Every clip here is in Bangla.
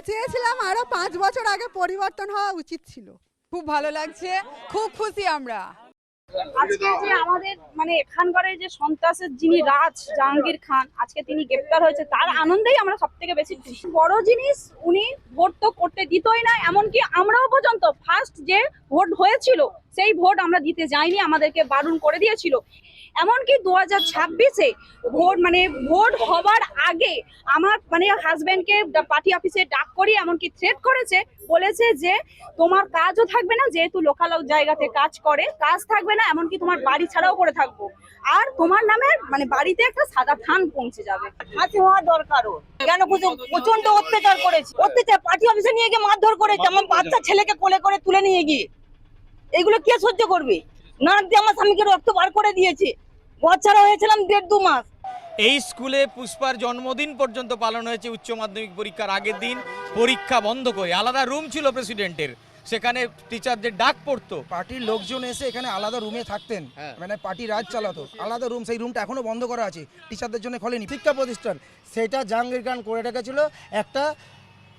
চেয়েছিলাম আরো 5 বছর আগে পরিবর্তন হওয়া উচিত ছিল। খুব ভালো লাগছে, খুব খুশি আমরা। আজকে যে আমাদের মানে এখানকার যে সন্ত্রাসের যিনি রাজ জাহাঙ্গীর খান, আজকে তিনি গ্রেপ্তার হয়েছে, তার আনন্দেই আমরা সব থেকে বেশি খুশি। বড় জিনিস, উনি ভোট তো করতে দিতই না, এমনকি আমরাও পর্যন্ত ফার্স্ট যে ভোট হয়েছিল সেই ভোট আমরা দিতে যাইনি, আমাদেরকে বারণ করে দিয়েছিল। এমনকি 2026-এ ভোট মানে ভোট হবার আগে আমার মানে হাজবেন্ডকে পার্টি অফিসে ডাক করি, এমনকি থ্রেট করেছে, বলেছে যে তোমার কাজও থাকবে না, যেহেতু লোকাল জায়গাতে কাজ করে, কাজ থাকবে না, এমনকি তোমার বাড়ি ছাড়াও করে থাকবো, আর তোমার নামে মানে বাড়িতে একটা সাদা থান পৌঁছে যাবে। ফাঁসি হওয়া দরকার। কেন প্রচন্ড অত্যাচার করেছে, অত্যাচার পার্টি অফিসে নিয়ে গিয়ে মারধর করেছে, আমার বাচ্চা ছেলেকে কোলে করে তুলে নিয়ে গিয়ে। এগুলো কে সহ্য করবে? নাক দিয়ে আমার স্বামীকে রক্ত বার করে দিয়েছে, বাচ্চারা হয়েছিলাম 1.5-2 মাস। এই স্কুলে পুষ্পার জন্মদিন পর্যন্ত পালন হয়েছে উচ্চ মাধ্যমিক পরীক্ষার আগের দিন, পরীক্ষা বন্ধ করে। আলাদা রুম ছিল প্রেসিডেন্টের, সেখানে টিচারদের ডাক পড়তো। পার্টির লোকজন এসে এখানে আলাদা রুমে থাকতেন, মানে পার্টি রাজ চালাতো, আলাদা রুম, সেই রুমটা এখনো বন্ধ করা আছে, টিচারদের জন্য খোলেনি। শিক্ষা প্রতিষ্ঠান সেটা জাহাঙ্গীর খান করে রেখেছিল একটা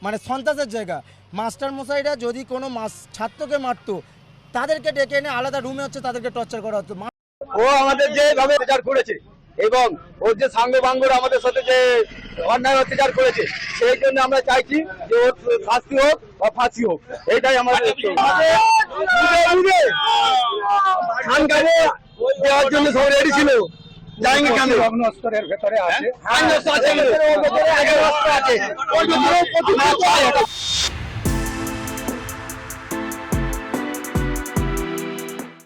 মানে সন্ত্রাসের জায়গা। মাস্টার মশাইরা যদি কোনো ছাত্রকে মারতো, তাদেরকে ডেকে এনে আলাদা রুমে হচ্ছে তাদেরকে টর্চার করা হতো। ও আমাদের যেভাবে অত্যাচার করেছে এবং ওর যে সাঙ্গবাঙ্গরা আমাদের সাথে যে অন্যায় অত্যাচার করেছে, সেই জন্য আমরা চাইছি যে ওর শাস্তি হোক বা ফাঁসি হোক, এইটাই আমাদের দেওয়ার জন্য সব রেডি ছিল। জাহাঙ্গীর খান অগ্নস্তরের ভেতরে আছে।